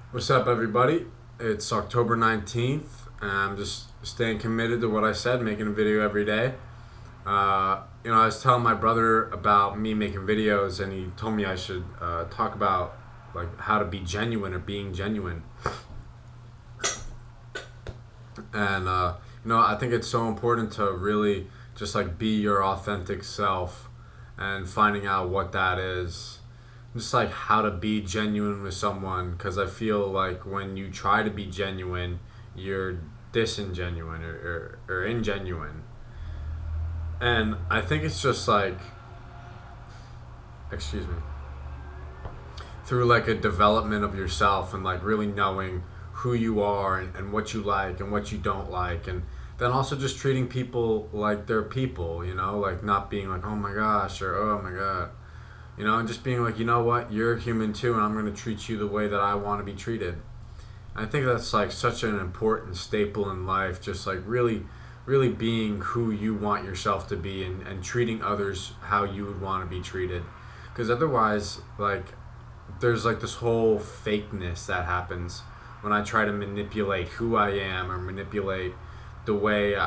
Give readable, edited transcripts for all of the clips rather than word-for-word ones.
What's up, everybody? It's October 19th, and I'm just staying committed to what I said, making a video every day. I was telling my brother about me making videos, and he told me I should talk about like how to be genuine or being genuine. And I think it's so important to really just like be your authentic self, and finding out what that is. Just like how to be genuine with someone, because I feel like when you try to be genuine, you're disingenuine or ingenuine. And I think it's just like, excuse me, through like a development of yourself and like really knowing who you are and what you like and what you don't like. And then also just treating people like they're people, like not being like, oh my gosh, or oh my god. And just being like, you know what, you're human too, and I'm going to treat you the way that I want to be treated. And I think that's like such an important staple in life, just like really, really being who you want yourself to be, and treating others how you would want to be treated. Because otherwise, like, there's like this whole fakeness that happens when I try to manipulate who I am or manipulate the way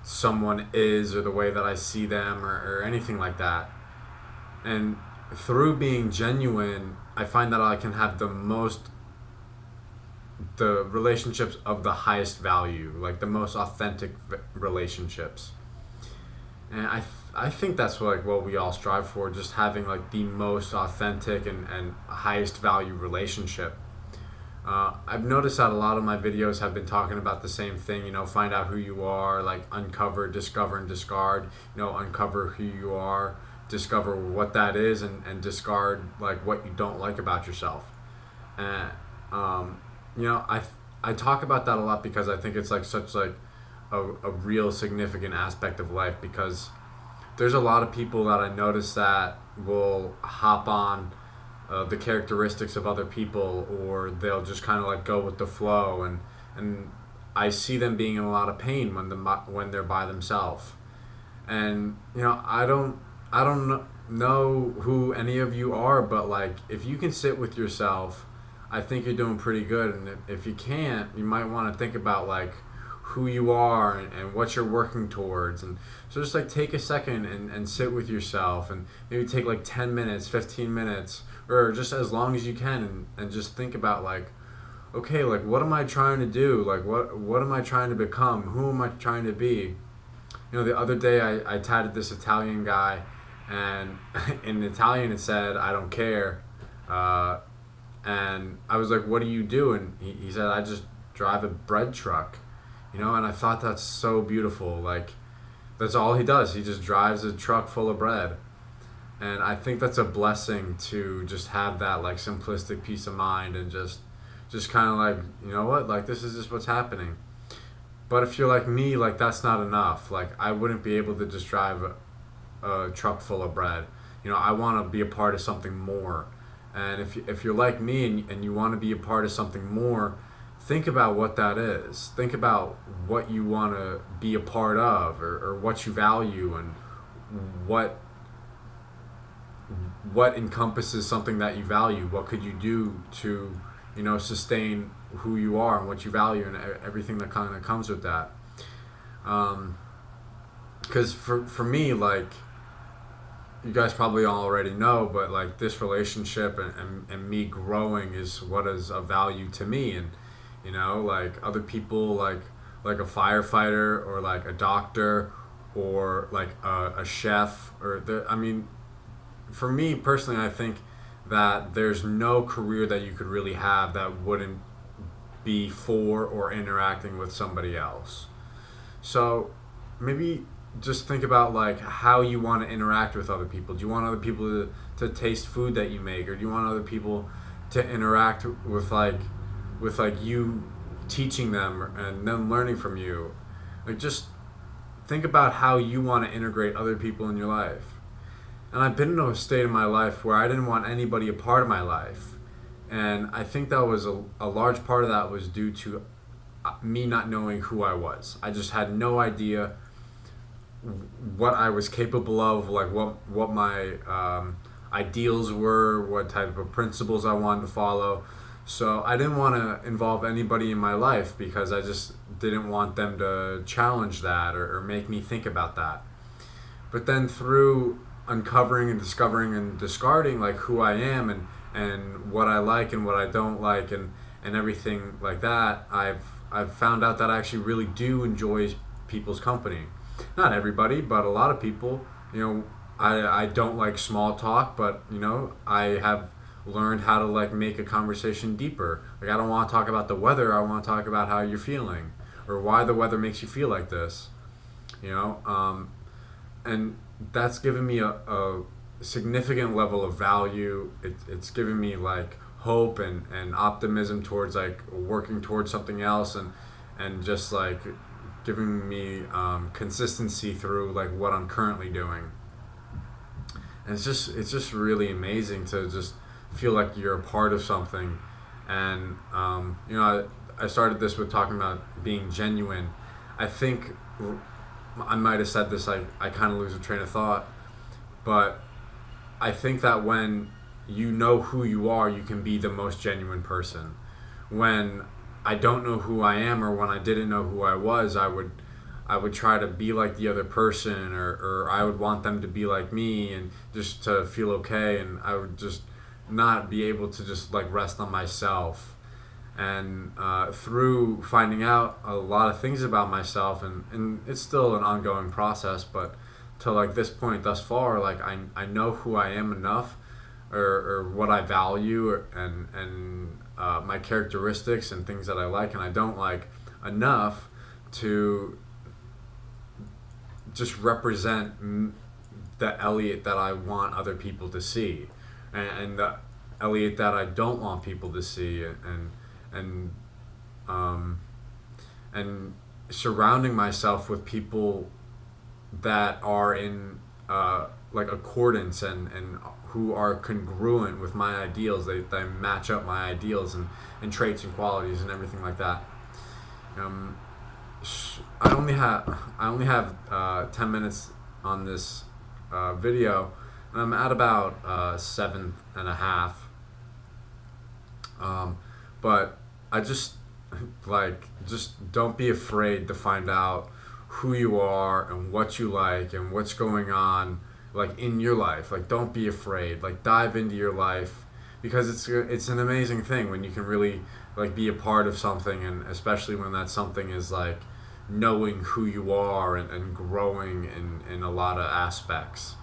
someone is or the way that I see them or anything like that. And through being genuine, I find that I can have the relationships of the highest value, like the most authentic relationships. And I think that's what we all strive for, just having like the most authentic and highest value relationship. I've noticed that a lot of my videos have been talking about the same thing, find out who you are, like uncover, discover, and discard. Uncover who you are, discover what that is, and discard like what you don't like about yourself. And I talk about that a lot because I think it's like such like a real significant aspect of life, because there's a lot of people that I notice that will hop on the characteristics of other people, or they'll just kind of like go with the flow, and I see them being in a lot of pain when they're by themselves. And I don't know who any of you are, but like if you can sit with yourself, I think you're doing pretty good. And if you can't, you might want to think about like who you are and what you're working towards. And so just like take a second and sit with yourself, and maybe take like 10 minutes, 15 minutes, or just as long as you can, and just think about like, okay, like what am I trying to do? Like what am I trying to become? Who am I trying to be? The other day I tatted this Italian guy, and in Italian it said, I don't care. And I was like, what do you do? And he said, I just drive a bread truck. And I thought that's so beautiful. Like, that's all he does. He just drives a truck full of bread. And I think that's a blessing to just have that like simplistic peace of mind, and just kind of like, you know what, like this is just what's happening. But if you're like me, like that's not enough. Like I wouldn't be able to just drive a truck full of bread. I want to be a part of something more. And if you're like me, and you want to be a part of something more, think about what that is. Think about what you want to be a part of, or what you value, and what what encompasses something that you value. What could you do to sustain who you are and what you value, and everything that kind of comes with that. Because for me, like, you guys probably already know, but like this relationship and me growing is what is of value to me. And like other people, like a firefighter, or like a doctor, or like a chef, I mean, for me personally, I think that there's no career that you could really have that wouldn't be for or interacting with somebody else. So maybe just think about like how you want to interact with other people. Do you want other people to taste food that you make, or do you want other people to interact with you teaching them, and them learning from you? Like, just think about how you want to integrate other people in your life. And I've been in a state of my life where I didn't want anybody a part of my life. And I think that was a large part of that was due to me not knowing who I was. I just had no idea what I was capable of, like what my ideals were, what type of principles I wanted to follow. So I didn't want to involve anybody in my life because I just didn't want them to challenge that or make me think about that. But then through uncovering and discovering and discarding like who I am and what I like and what I don't like and everything like that, I've found out that I actually really do enjoy people's company. Not everybody, but a lot of people. You know, I don't like small talk, but you know, I have learned how to like make a conversation deeper. Like I don't want to talk about the weather, I want to talk about how you're feeling or why the weather makes you feel like this. You know, and that's given me a significant level of value. It's given me like hope and optimism towards like working towards something else and just like giving me consistency through like what I'm currently doing. And it's just really amazing to just feel like you're a part of something. And you know, I started this with talking about being genuine. I think I might have said this, I kind of lose a train of thought, but I think that when you know who you are, you can be the most genuine person. When I don't know who I am, or when I didn't know who I was, I would try to be like the other person, or I would want them to be like me, and just to feel okay, and I would just not be able to just like rest on myself. And through finding out a lot of things about myself, and it's still an ongoing process, but to like this point thus far, like I know who I am enough, or what I value, and my characteristics and things that I like and I don't like enough to just represent the Elliot that I want other people to see, and the Elliot that I don't want people to see, and um, and surrounding myself with people that are in like accordance and who are congruent with my ideals. They match up my ideals and traits and qualities and everything like that. Um, I only have 10 minutes on this video, and I'm at about 7.5. But I just just don't be afraid to find out who you are and what you like and what's going on like in your life. Like don't be afraid. Like dive into your life, because it's an amazing thing when you can really like be a part of something, and especially when that something is like knowing who you are and growing in a lot of aspects.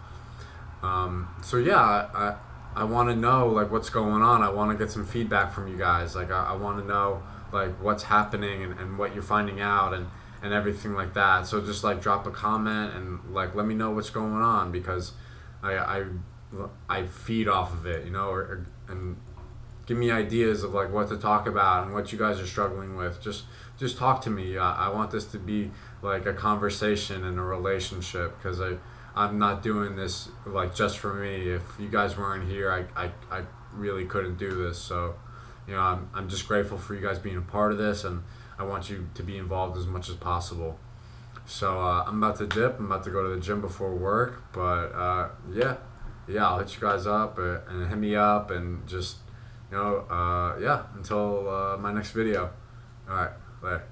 So yeah, I want to know like what's going on. I want to get some feedback from you guys. Like I want to know like what's happening and what you're finding out and everything like that. So just like drop a comment and like let me know what's going on, because I feed off of it, you know, and give me ideas of like what to talk about and what you guys are struggling with. Just talk to me. I want this to be like a conversation and a relationship, because I'm not doing this like just for me. If you guys weren't here, I really couldn't do this. So, you know, I'm just grateful for you guys being a part of this, and I want you to be involved as much as possible. So I'm about to dip. I'm about to go to the gym before work. But yeah, I'll hit you guys up and hit me up, and just, you know, yeah, until my next video. All right, later.